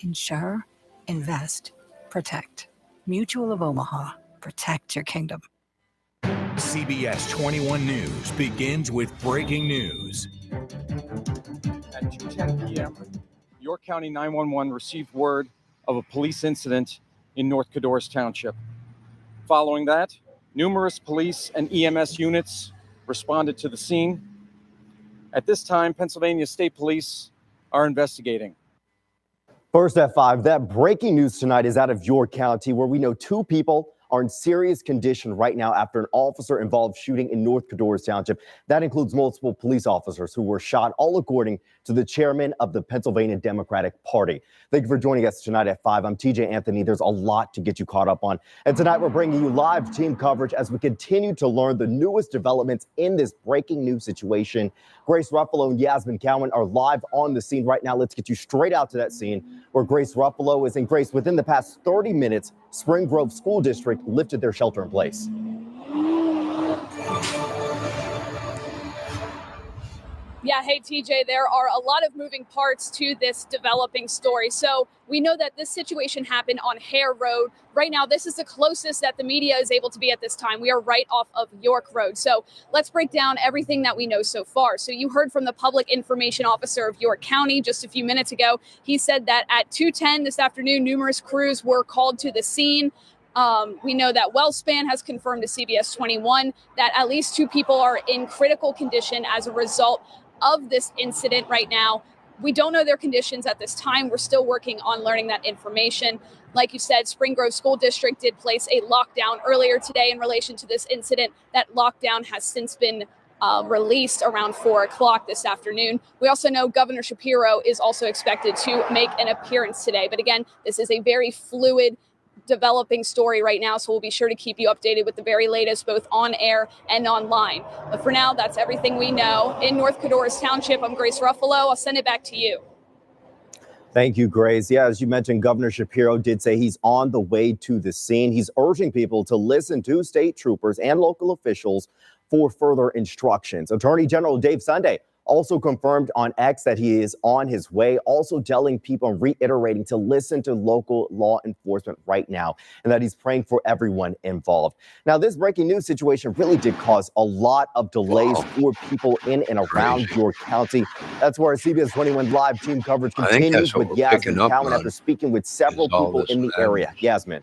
Insure, invest, protect. Mutual of Omaha. Protect your kingdom. CBS 21 News begins with breaking news. At 2:10 p.m., York County 911 received word of a police incident in North Codorus Township. Following that, numerous police and EMS units responded to the scene. At this time, Pennsylvania State Police are investigating. First at 5, that breaking news tonight is out of York County, where we know 2 people are in serious condition right now after an officer-involved shooting in North Codorus Township. That includes multiple police officers who were shot, all according to the chairman of the Pennsylvania Democratic Party. Thank you for joining us tonight at 5. I'm TJ Anthony. There's a lot to get you caught up on. And tonight we're bringing you live team coverage as we continue to learn the newest developments in this breaking news situation. Grace Ruffalo and Yasmin Cowan are live on the scene right now. Let's get you straight out to that scene where Grace Ruffalo is. And Grace, within the past 30 minutes, Spring Grove School District lifted their shelter in place. Yeah, hey TJ, there are a lot of moving parts to this developing story. So we know that this situation happened on Hare Road. Right now, this is the closest that the media is able to be at this time. We are right off of York Road. So let's break down everything that we know so far. So you heard from the public information officer of York County just a few minutes ago. He said that at 2:10 this afternoon, numerous crews were called to the scene. We know that WellSpan has confirmed to CBS 21 that at least 2 people are in critical condition as a result of this incident right now. We don't know their conditions at this time. We're still working on learning that information. Like you said, Spring Grove School District did place a lockdown earlier today in relation to this incident. That lockdown has since been released around 4 o'clock this afternoon. We also know Governor Shapiro is also expected to make an appearance today. But again, this is a very fluid developing story right now, so we'll be sure to keep you updated with the very latest, both on air and online. But for now, that's everything we know. In North Codorus Township, I'm Grace Ruffalo. I'll send it back to you. Thank you, Grace. Yeah, as you mentioned, Governor Shapiro did say he's on the way to the scene. He's urging people to listen to state troopers and local officials for further instructions. Attorney General Dave Sunday also confirmed on X that he is on his way, also telling people and reiterating to listen to local law enforcement right now, and that he's praying for everyone involved. Now, this breaking news situation really did cause a lot of delays for people in and around York County. That's where our CBS 21 live team coverage continues with Yasmin Cowan after speaking with several people in the area. Yasmin.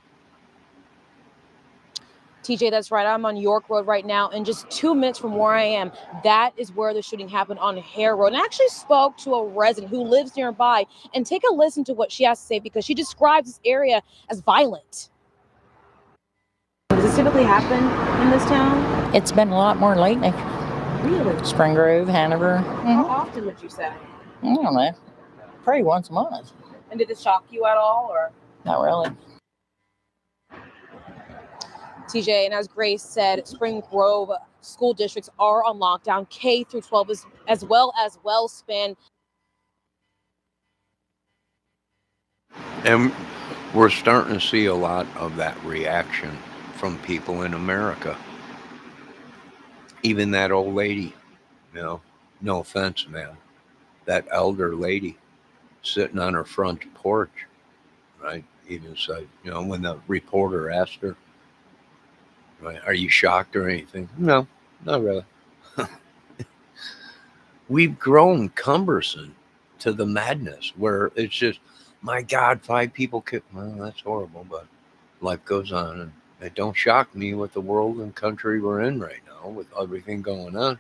TJ, that's right. I'm on York Road right now, and just 2 minutes from where I am, that is where the shooting happened on Hare Road. And I actually spoke to a resident who lives nearby, and take a listen to what she has to say, because she describes this area as violent. Does this typically happen in this town? It's been a lot more lately. Really? Spring Grove, Hanover. How often would you say? I don't know. Probably once a month. And did this shock you at all, or? Not really. TJ, and as Grace said, Spring Grove school districts are on lockdown, K through 12 as well as WellSpan. And we're starting to see a lot of that reaction from people in America. Even that old lady, no offense, man, that elder lady sitting on her front porch, right? Even said, when the reporter asked her, right, are you shocked or anything? No, not really. We've grown cumbersome to the madness where it's just, my God, 5 people killed. Well, that's horrible, but life goes on. And it don't shock me with the world and country we're in right now with everything going on.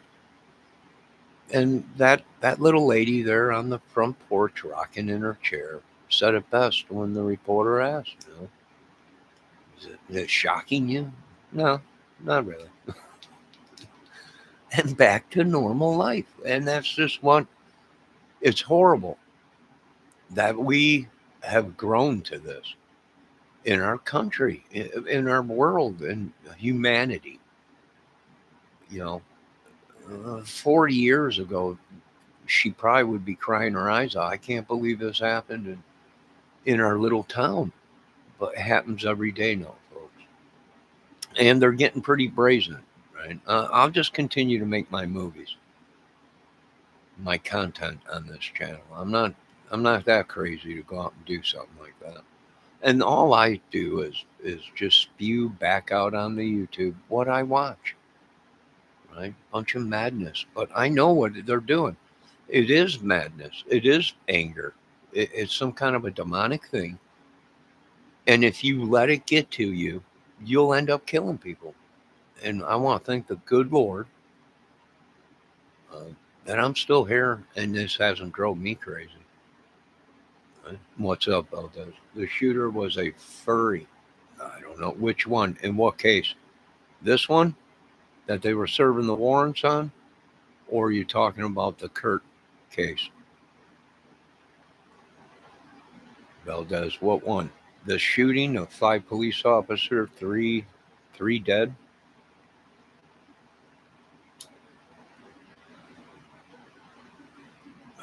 And that little lady there on the front porch rocking in her chair said it best when the reporter asked, is it shocking you? No, not really. And back to normal life. And that's just it's horrible that we have grown to this in our country, in our world, in humanity. 40 years ago, she probably would be crying her eyes out. I can't believe this happened in our little town. But it happens every day now. And they're getting pretty brazen, right? I'll just continue to make my movies, my content on this channel. I'm I'm not that crazy to go out and do something like that. And all I do is just spew back out on the YouTube what I watch. Right? Bunch of madness. But I know what they're doing. It is madness. It is anger. It's some kind of a demonic thing. And if you let it get to you, you'll end up killing people. And I want to thank the good Lord that I'm still here and this hasn't drove me crazy. What's up, Valdez? The shooter was a furry. I don't know which one, in what case. This one that they were serving the warrants on? Or are you talking about the Kurt case? Valdez, what one? The shooting of 5 police officers, three dead?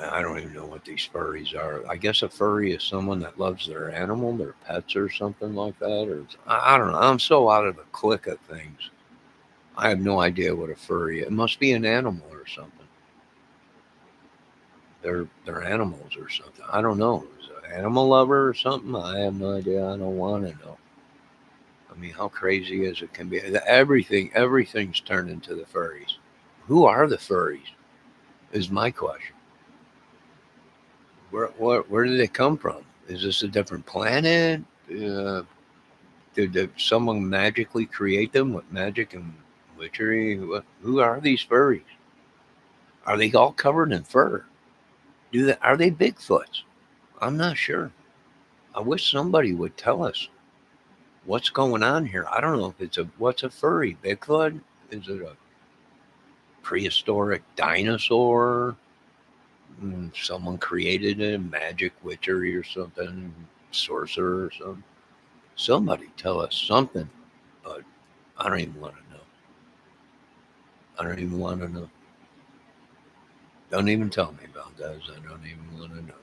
I don't even know what these furries are. I guess a furry is someone that loves their animal, their pets or something like that. Or I don't know. I'm so out of the clique of things. I have no idea what a furry is. It must be an animal or something. They're animals or something. I don't know. Is it an animal lover or something? I have no idea. I don't want to know. I mean, how crazy as it can be. Everything's turned into the furries. Who are the furries? Is my question. Where did they come from? Is this a different planet? Did someone magically create them with magic and witchery? Who are these furries? Are they all covered in fur? Are they Bigfoots? I'm not sure. I wish somebody would tell us what's going on here. I don't know if what's a furry? Bigfoot? Is it a prehistoric dinosaur? Someone created a magic witchery or something, sorcerer or something. Somebody tell us something, but I don't even want to know. I don't even want to know. Don't even tell me about that. I don't even want to know.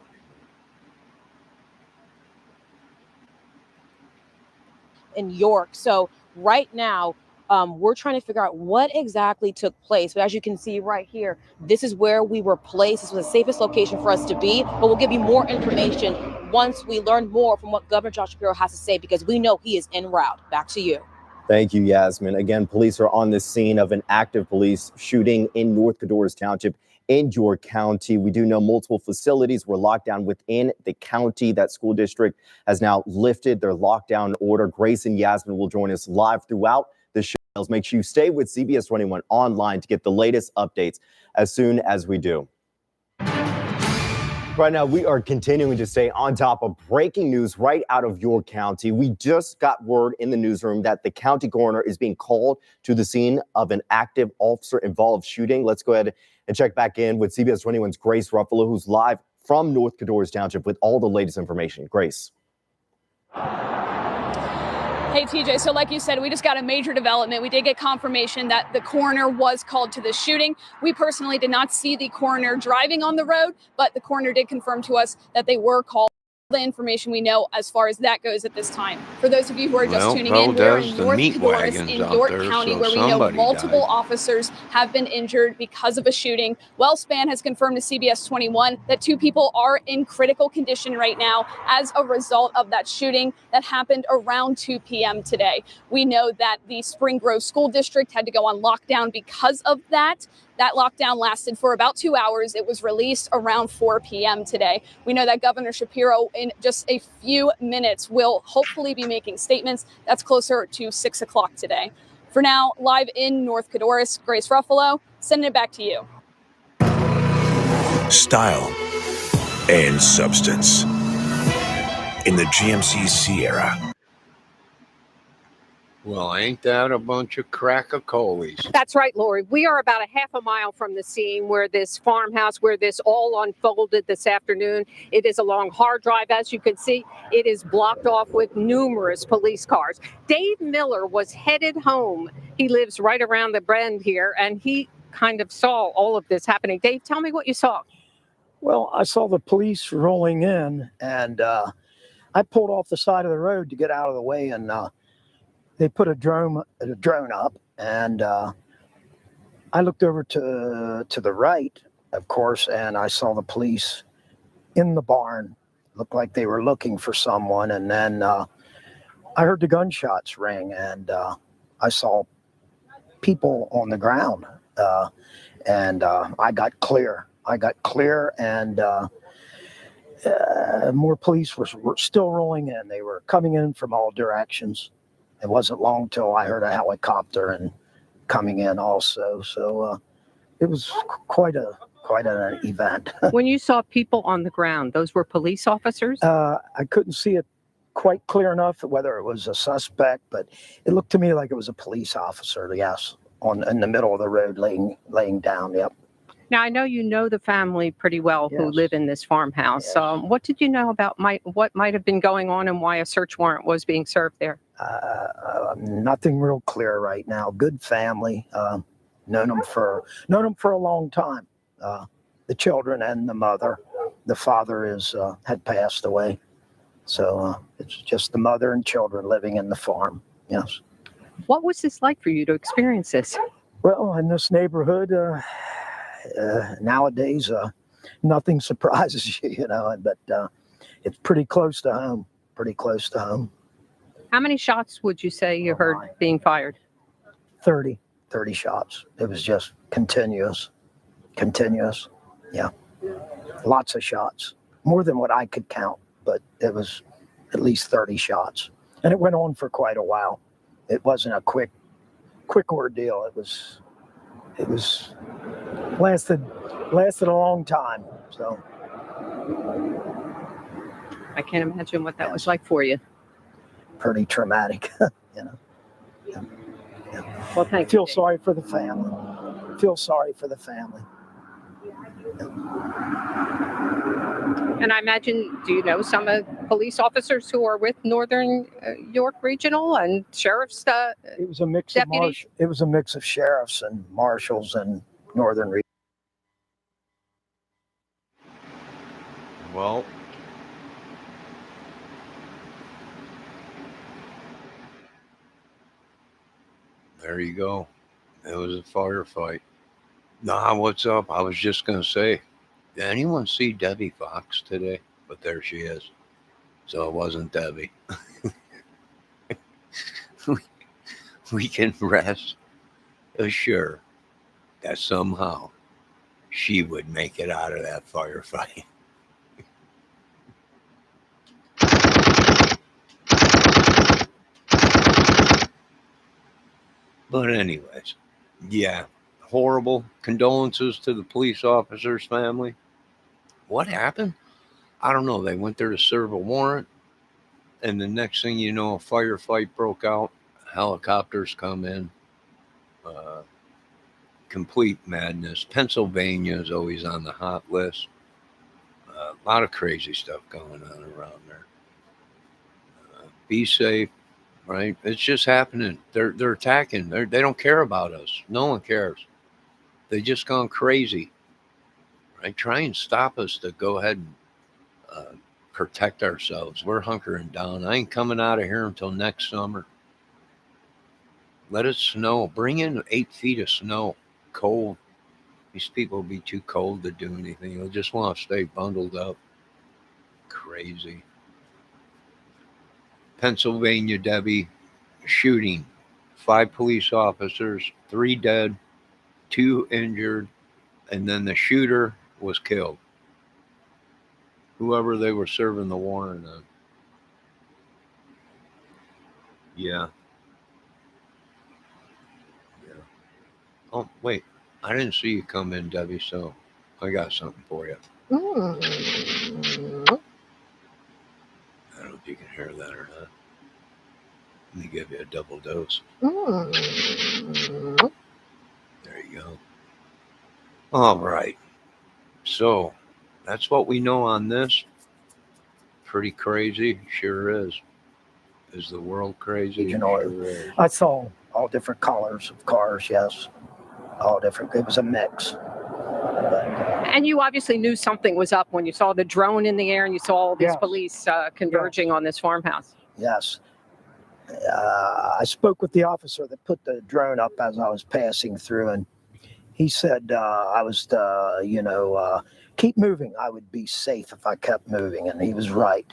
In York. So right now, we're trying to figure out what exactly took place. But as you can see right here, this is where we were placed. This was the safest location for us to be. But we'll give you more information once we learn more from what Governor Josh Shapiro has to say, because we know he is en route. Back to you. Thank you, Yasmin. Again, police are on the scene of an active police shooting in North Codorus Township in York County. We do know multiple facilities were locked down within the county. That school district has now lifted their lockdown order. Grace and Yasmin will join us live throughout the show. Make sure you stay with CBS 21 online to get the latest updates as soon as we do. Right now, we are continuing to stay on top of breaking news right out of York County. We just got word in the newsroom that the county coroner is being called to the scene of an active officer-involved shooting. Let's go ahead and check back in with CBS 21's Grace Ruffalo, who's live from North Codorus Township with all the latest information. Grace. Hey, TJ, so like you said, we just got a major development. We did get confirmation that the coroner was called to the shooting. We personally did not see the coroner driving on the road, but the coroner did confirm to us that they were called. The information we know as far as that goes at this time. For those of you who are just tuning in, we're in North Codorus in York County, where we know multiple officers have been injured because of a shooting. WellSpan has confirmed to CBS 21 that 2 people are in critical condition right now as a result of that shooting that happened around 2 p.m. today. We know that the Spring Grove School District had to go on lockdown because of that. That lockdown lasted for about 2 hours. It was released around 4 p.m. today. We know that Governor Shapiro, in just a few minutes, will hopefully be making statements. That's closer to 6 o'clock today. For now, live in North Codorus, Grace Ruffalo, sending it back to you. Style and substance in the GMC Sierra. Well, ain't that a bunch of crack-a-colies? That's right, Lori. We are about a half a mile from the scene where this farmhouse, where this all unfolded this afternoon. It is along Hard Drive. As you can see, it is blocked off with numerous police cars. Dave Miller was headed home. He lives right around the bend here, and he kind of saw all of this happening. Dave, tell me what you saw. Well, I saw the police rolling in, and I pulled off the side of the road to get out of the way, and they put a drone up, and I looked over to the right, of course, and I saw the police in the barn. Looked like they were looking for someone. And then I heard the gunshots ring, and I saw people on the ground. And I got clear. And more police were still rolling in. They were coming in from all directions. It wasn't long till I heard a helicopter and coming in also. So it was quite an event. When you saw people on the ground, those were police officers? I couldn't see it quite clear enough whether it was a suspect, but it looked to me like it was a police officer. Yes, in the middle of the road, laying down. Yep. Now, I know you know the family pretty well who Yes. live in this farmhouse. Yes. What did you know about what might have been going on and why a search warrant was being served there? Nothing real clear right now. Good family. Known them for a long time. The children and the mother. The father had passed away, so it's just the mother and children living in the farm. Yes. What was this like for you to experience this? Well, in this neighborhood, nowadays, nothing surprises you, but it's pretty close to home. How many shots would you say you heard being fired? 30 shots. It was just continuous. Yeah. Lots of shots. More than what I could count, but it was at least 30 shots. And it went on for quite a while. It wasn't a quick ordeal. It was lasted a long time. So I can't imagine what that was like for you. pretty traumatic. Well, thank you. Feel sorry for the family. And I imagine, do you know some police officers who are with Northern York Regional and sheriff's? It was a mix deputies? It was a mix of sheriffs and marshals and Northern Regional. Well, there you go. It was a firefight. Nah, what's up? I was just going to say, did anyone see Debbie Fox today? But there she is. So it wasn't Debbie. we can rest assured that somehow she would make it out of that firefight. But anyways, yeah, horrible. Condolences to the police officer's family. What happened? I don't know. They went there to serve a warrant, and the next thing you know, a firefight broke out. Helicopters come in. Complete madness. Pennsylvania is always on the hot list. A lot of crazy stuff going on around there. Be safe. Right? It's just happening. They're attacking. They don't care about us. No one cares. They just gone crazy. Right? Try and stop us to go ahead and protect ourselves. We're hunkering down. I ain't coming out of here until next summer. Let it snow. Bring in 8 feet of snow. Cold. These people will be too cold to do anything. They'll just want to stay bundled up. Crazy. Pennsylvania, Debbie, shooting. 5 police officers, 3 dead, 2 injured, and then the shooter was killed. Whoever they were serving the warrant on. Yeah. Oh, wait. I didn't see you come in, Debbie, so I got something for you. I don't know if you can hear that or not. Let me give you a double dose. There you go. All right. So that's what we know on this. Pretty crazy. Sure is. Is the world crazy? Sure is. I saw all different colors of cars. Yes, all different. It was a mix. And you obviously knew something was up when you saw the drone in the air and you saw all these Yes. police converging on this farmhouse. Yes. I spoke with the officer that put the drone up as I was passing through, and he said I was, keep moving. I would be safe if I kept moving, and he was right.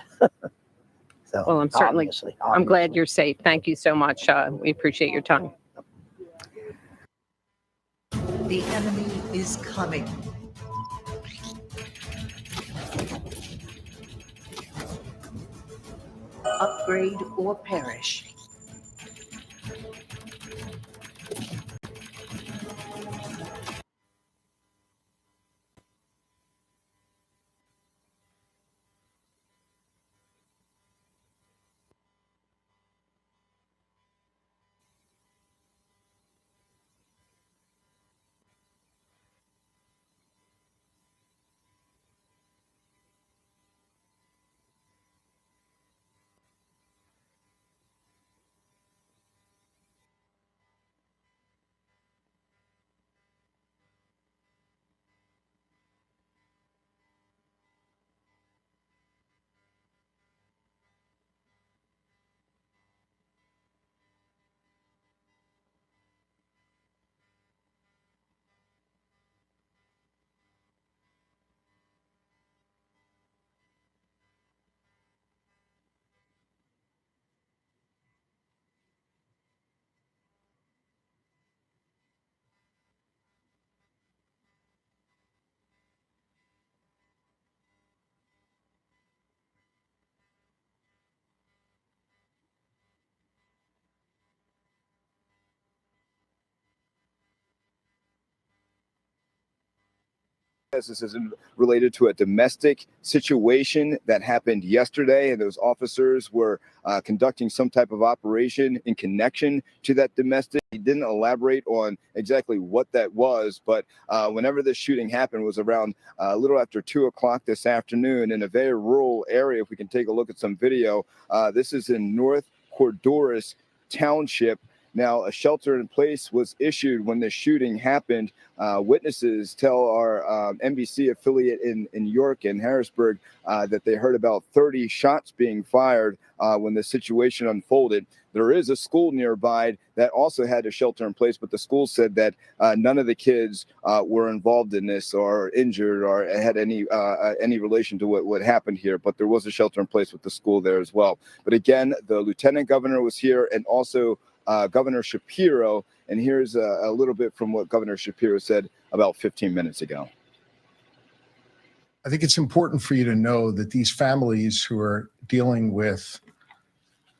So, Well, I'm obviously. glad you're safe. Thank you so much. We appreciate your time. The enemy is coming. Upgrade or perish. This is related to a domestic situation that happened yesterday, and those officers were conducting some type of operation in connection to that domestic. He didn't elaborate on exactly what that was, but whenever this shooting happened was around a little after 2 o'clock this afternoon in a very rural area. If we can take a look at some video, this is in North Cordores Township. Now, a shelter in place was issued when the shooting happened. Witnesses tell our NBC affiliate in York and Harrisburg that they heard about 30 shots being fired when the situation unfolded. There is a school nearby that also had a shelter in place, but the school said that none of the kids were involved in this or injured or had any relation to what happened here. But there was a shelter in place with the school there as well. But again, the lieutenant governor was here, and also Governor Shapiro. And here's a little bit from what Governor Shapiro said about 15 minutes ago. I think it's important for you to know that these families who are dealing with,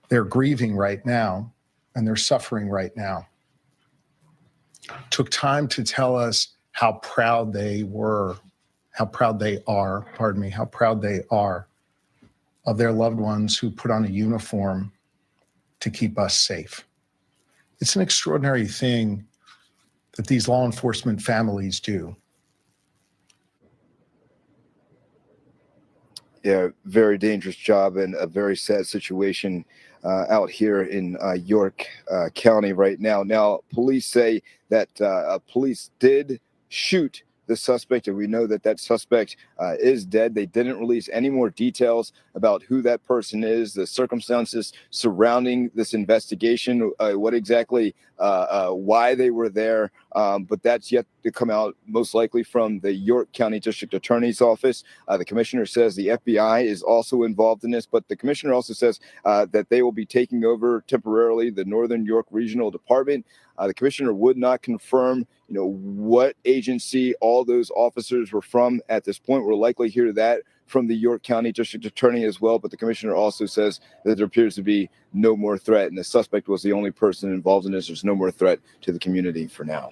they're grieving right now and they're suffering right now, took time to tell us how proud they were, how proud they are of their loved ones who put on a uniform to keep us safe. It's an extraordinary thing that these law enforcement families do. Yeah, very dangerous job and a very sad situation out here in York County right now. Now, police say that police did shoot the suspect, and we know that that suspect is dead. They didn't release any more details about who that person is, the circumstances surrounding this investigation, what exactly, why they were there. But that's yet to come out, most likely from the York County District Attorney's Office. The commissioner says the FBI is also involved in this, but the commissioner also says that they will be taking over temporarily the Northern York Regional Department. The commissioner would not confirm, what agency all those officers were from at this point. We'll likely hear that from the York County District Attorney as well. But the commissioner also says that there appears to be no more threat, and the suspect was the only person involved in this. There's no more threat to the community for now.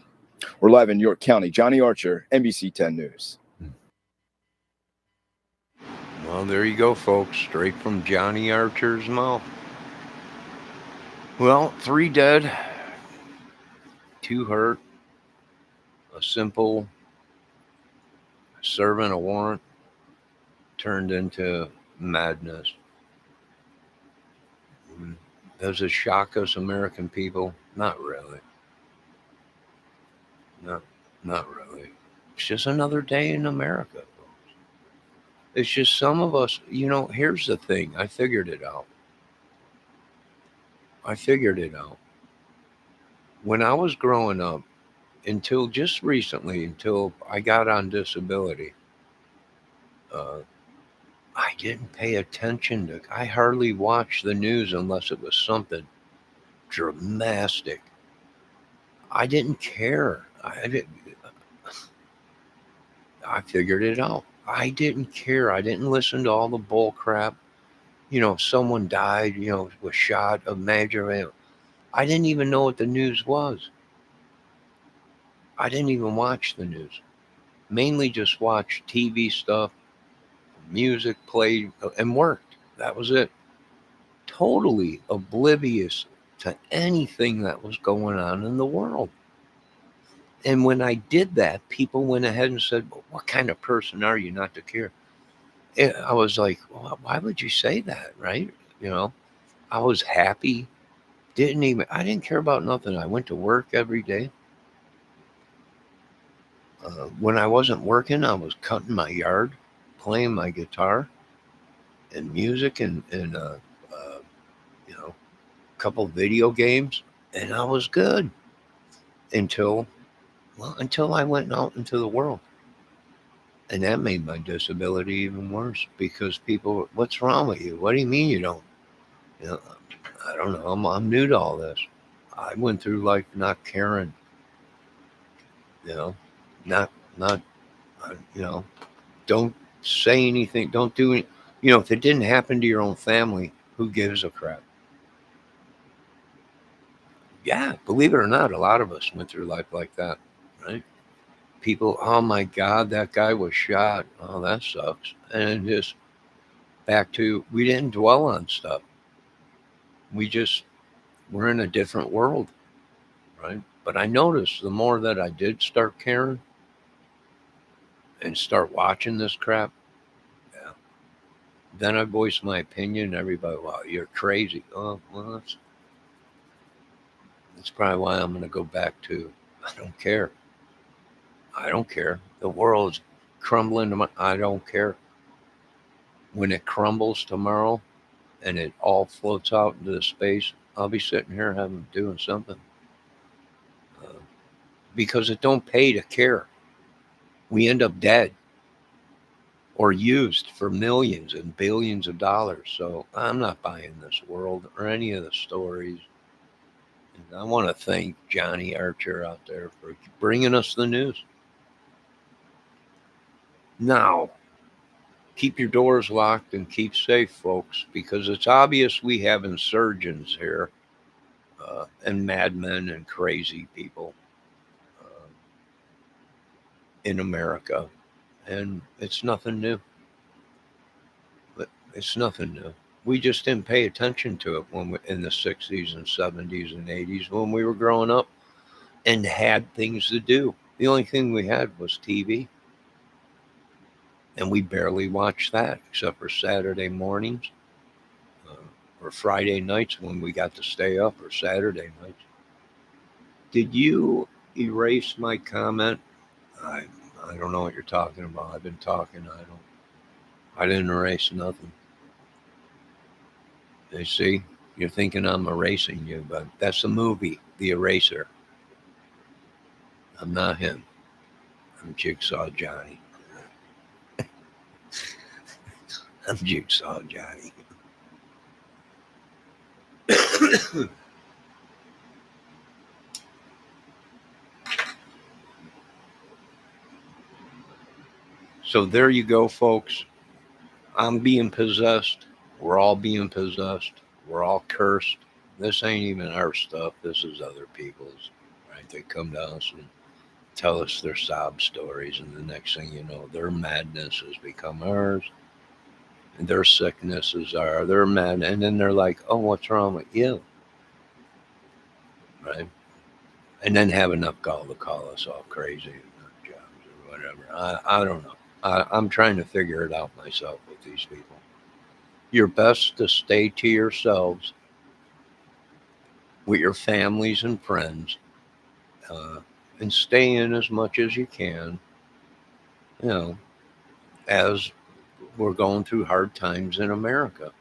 We're live in York County. Johnny Archer, NBC 10 News. Well, there you go, folks. Straight from Johnny Archer's mouth. Well, 3 dead, 2 hurt. A simple serving a warrant turned into madness. Does it shock us American people? Not really. Not really. It's just another day in America, folks. It's just some of us, here's the thing. I figured it out. When I was growing up, until just recently, until I got on disability, I didn't pay attention to. I hardly watched the news unless it was something dramatic. I didn't care. I figured it out. I didn't care. I didn't listen to all the bull crap. Someone died, was shot, a major. I didn't even know what the news was. I didn't even watch the news. Mainly just watch TV stuff, music played, and worked. That was it. Totally oblivious to anything that was going on in the world. And when I did that, people went ahead and said, well, what kind of person are you not to care? And I was like, well, why would you say that, right? I was happy. I didn't care about nothing. I went to work every day. When I wasn't working, I was cutting my yard, playing my guitar and music and a couple video games, and I was good until I went out into the world. And that made my disability even worse because people, what's wrong with you? What do you mean you don't? I don't know. I'm new to all this. I went through life not caring, not, don't say anything. Don't do any, if it didn't happen to your own family, who gives a crap? Yeah, believe it or not, a lot of us went through life like that, right? People, oh my God, that guy was shot. Oh, that sucks. And just back to, we didn't dwell on stuff. We're in a different world, right? But I noticed the more that I did start caring and start watching this crap, yeah, then I voiced my opinion. Everybody, wow, you're crazy. Oh, well, that's probably why I'm going to go back to, I don't care. I don't care. The world's crumbling. I don't care. When it crumbles tomorrow and it all floats out into the space, I'll be sitting here doing something. Because it don't pay to care. We end up dead or used for millions and billions of dollars. So I'm not buying this world or any of the stories. And I want to thank Johnny Archer out there for bringing us the news. Now, keep your doors locked and keep safe, folks, because it's obvious we have insurgents here and madmen and crazy people in America. And it's nothing new. But it's nothing new. We just didn't pay attention to it in the 60s and 70s and 80s when we were growing up and had things to do. The only thing we had was TV. And we barely watched that except for Saturday mornings or Friday nights when we got to stay up, or Saturday nights. Did you erase my comment? I don't know what you're talking about. I've been talking. I didn't erase nothing. You see, you're thinking I'm erasing you, but that's a movie, The Eraser. I'm not him. I'm Jigsaw Johnny. I'm Jigsaw Johnny. So there you go, folks. I'm being possessed. We're all being possessed. We're all cursed. This ain't even our stuff. This is other people's, right? They come to us and tell us their sob stories, and the next thing you know, their madness has become ours, and their sicknesses are their mad. And then they're like, "Oh, what's wrong with you?" Right? And then have enough gall to call us all crazy, jobs or whatever. I don't know. I'm trying to figure it out myself with these people. You're best to stay to yourselves with your families and friends, and stay in as much as you can, as we're going through hard times in America.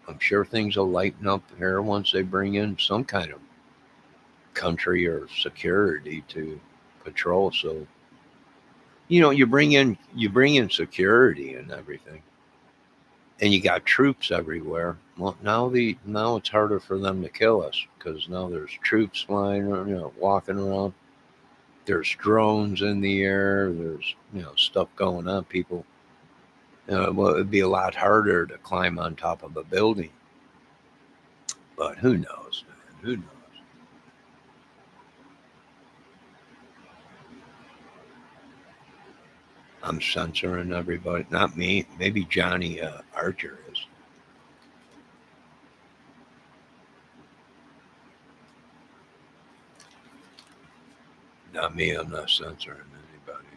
I'm sure things will lighten up here once they bring in some kind of country or security to patrol. So You know, you bring in security and everything, and you got troops everywhere. Well, now it's harder for them to kill us because now there's troops flying, walking around. There's drones in the air. There's stuff going on. People, well, it'd be a lot harder to climb on top of a building. But who knows, man? Who knows? I'm censoring everybody. Not me. Maybe Johnny Archer is. Not me. I'm not censoring anybody.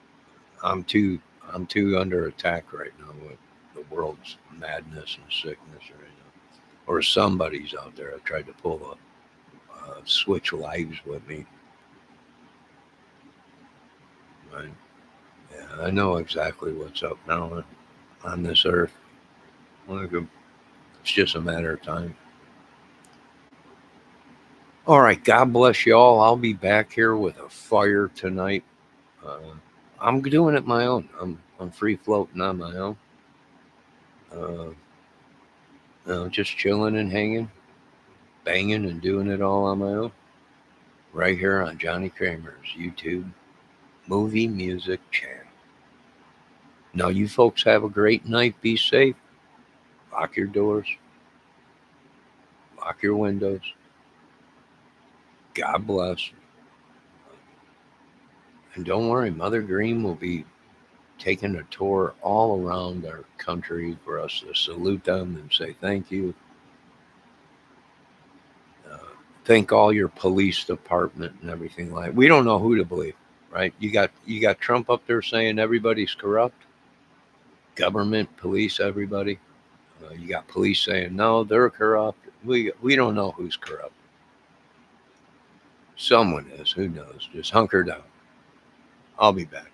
I'm too under attack right now with the world's madness and sickness right now. Or somebody's out there that tried to pull a switch lives with me. Right? Yeah, I know exactly what's up now on this earth. It's just a matter of time. All right, God bless y'all. I'll be back here with a fire tonight. I'm doing it my own. I'm free floating on my own. Just chilling and hanging, banging and doing it all on my own. Right here on Johnny Kramer's YouTube Movie Music Channel. Now, you folks have a great night. Be safe. Lock your doors. Lock your windows. God bless. And don't worry, Mother Green will be taking a tour all around our country for us to salute them and say thank you. Thank all your police department and everything like. We don't know who to believe, right? You got Trump up there saying everybody's corrupt. Government, police, everybody. You got police saying no, they're corrupt. We don't know who's corrupt. Someone is. Who knows? Just hunker down. I'll be back.